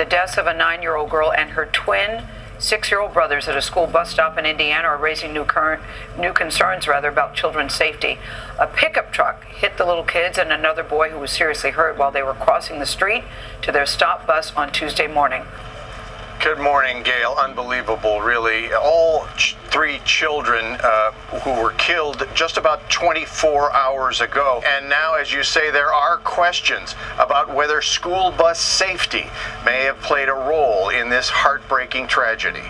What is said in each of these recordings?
The deaths of a 9-year-old girl and her twin 6-year-old brothers at a school bus stop in Indiana are raising new concerns about children's safety. A pickup truck hit the little kids and another boy who was seriously hurt while they were crossing the street to their stop bus on Tuesday morning. Good morning, Gail. Unbelievable, really. All three children who were killed just about 24 hours ago. And now, as you say, there are questions about whether school bus safety may have played a role in this heartbreaking tragedy.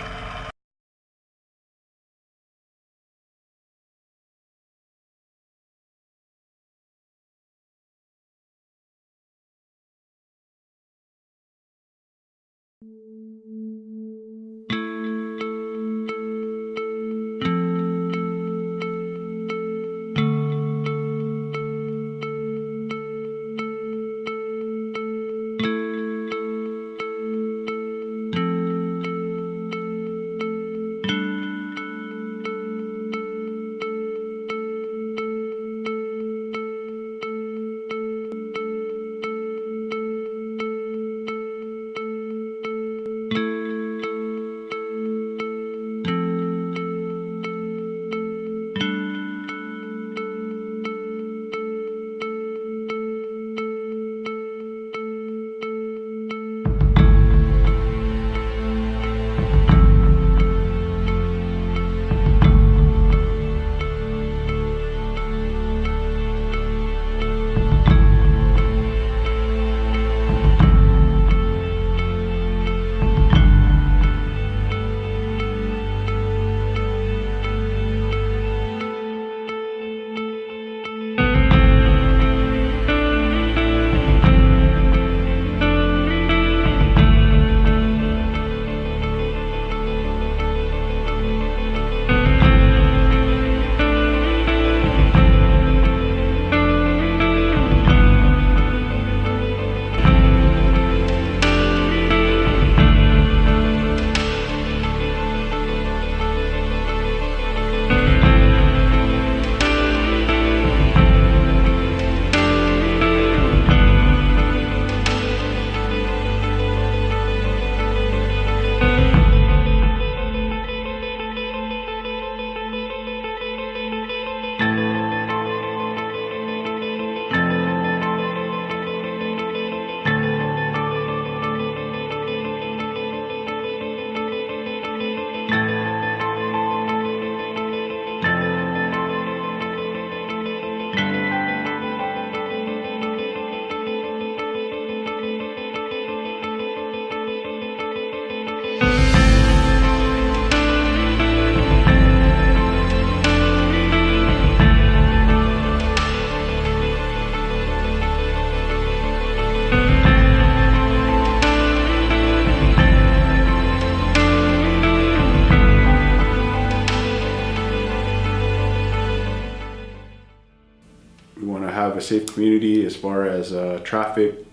We want to have a safe community as far as traffic,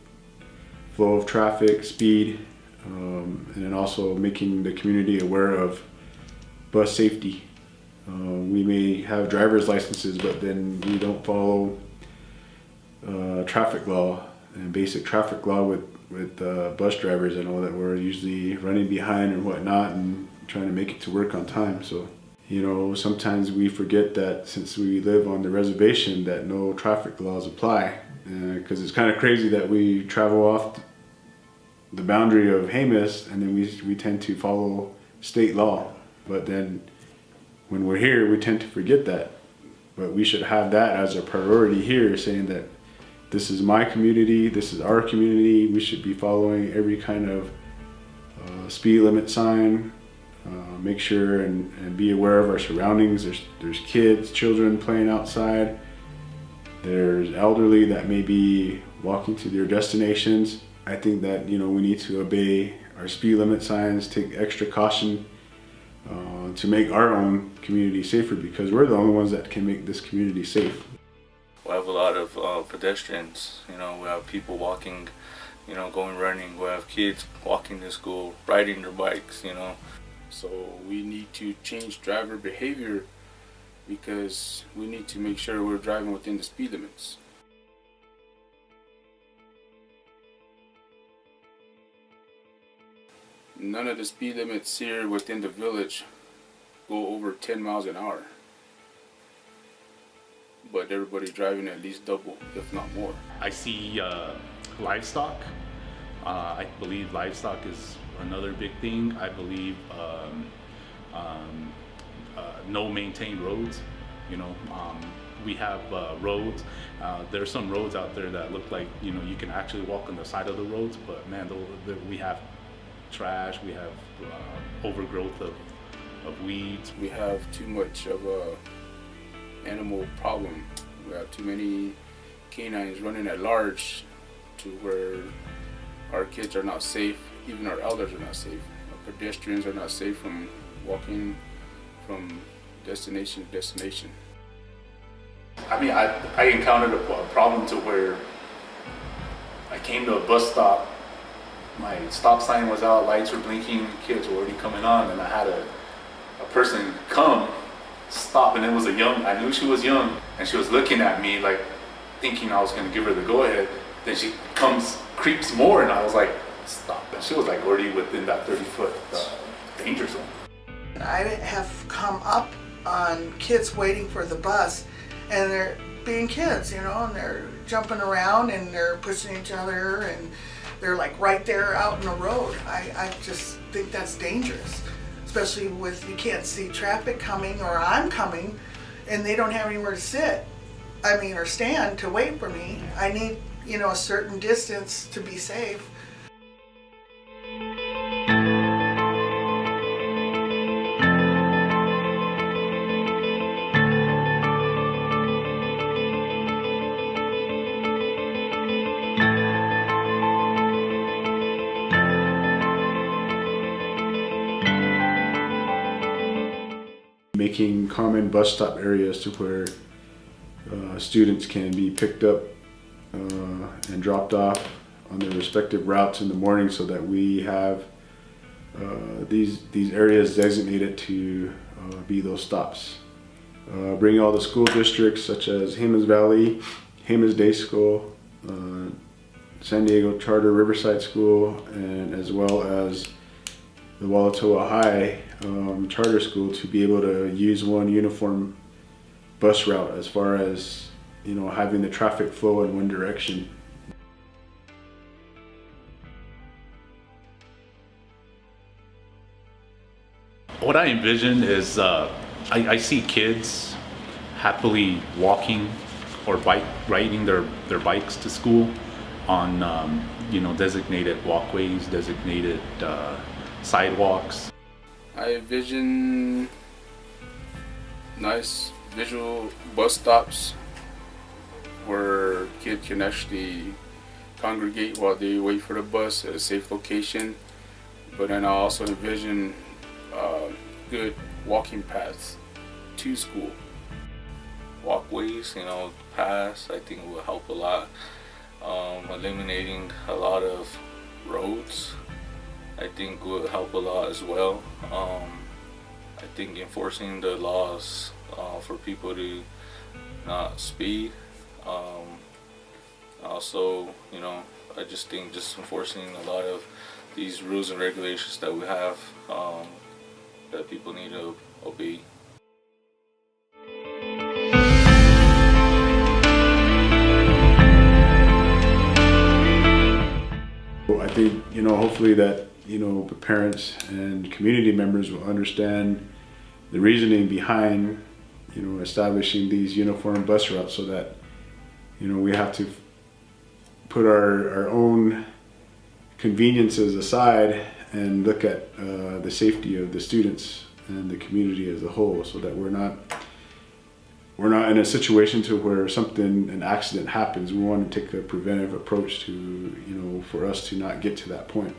flow of traffic, speed, and then also making the community aware of bus safety. We may have driver's licenses, but then we don't follow traffic law and basic traffic law with bus drivers. I know that we're usually running behind and whatnot and trying to make it to work on time. So, you know, sometimes we forget that since we live on the reservation that no traffic laws apply, because it's kind of crazy that we travel off the boundary of Jemez and then we tend to follow state law. But then when we're here, we tend to forget that. But we should have that as a priority here, saying that this is my community, this is our community. We should be following every kind of speed limit sign. Make sure and be aware of our surroundings. There's kids, children playing outside. There's elderly that may be walking to their destinations. I think that, you know, we need to obey our speed limit signs, take extra caution to make our own community safer, because we're the only ones that can make this community safe. We have a lot of pedestrians, you know, we have people walking, you know, going running, we have kids walking to school, riding their bikes, you know. So we need to change driver behavior, because we need to make sure we're driving within the speed limits. None of the speed limits here within the village go over 10 miles an hour. But everybody driving at least double, if not more. I see livestock. I believe livestock is another big thing. I believe no maintained roads. You know, we have roads. There are some roads out there that look like, you know, you can actually walk on the side of the roads, but man, we have trash, we have overgrowth of weeds. We have too much of a animal problem. We have too many canines running at large to where our kids are not safe, even our elders are not safe. Our pedestrians are not safe from walking from destination to destination. I mean, I encountered a problem to where I came to a bus stop, my stop sign was out, lights were blinking, kids were already coming on, and I had a person come, stop, and it was I knew she was young, and she was looking at me like thinking I was gonna give her the go ahead. Then she creeps more, and I was like, stop. And she was like already within that 30-foot danger zone. I have come up on kids waiting for the bus, and they're being kids, you know, and they're jumping around and they're pushing each other, and they're like right there out in the road. I just think that's dangerous, especially with you can't see traffic coming or I'm coming and they don't have anywhere to sit, or stand to wait for me. I need, you know, a certain distance to be safe. Making common bus stop areas to where students can be picked up and dropped off on their respective routes in the morning, so that we have these areas designated to be those stops. Bring all the school districts such as Jemez Valley, Jemez Day School, San Diego Charter Riverside School, and as well as the Walatoa High charter school to be able to use one uniform bus route as far as, you know, having the traffic flow in one direction. What I envision is I see kids happily walking or riding their bikes to school on you know, designated walkways, designated sidewalks. I envision nice visual bus stops where kids can actually congregate while they wait for the bus at a safe location. But then I also envision good walking paths to school. Walkways, you know, paths, I think will help a lot. Eliminating a lot of roads, I think will help a lot as well. I think enforcing the laws for people to not speed. Also, you know, I just think just enforcing a lot of these rules and regulations that we have that people need to obey. I think, you know, hopefully that, you know, the parents and community members will understand the reasoning behind, you know, establishing these uniform bus routes, so that, you know, we have to put our own conveniences aside and look at the safety of the students and the community as a whole, so that we're not in a situation to where an accident happens. We want to take a preventive approach to, you know, for us to not get to that point.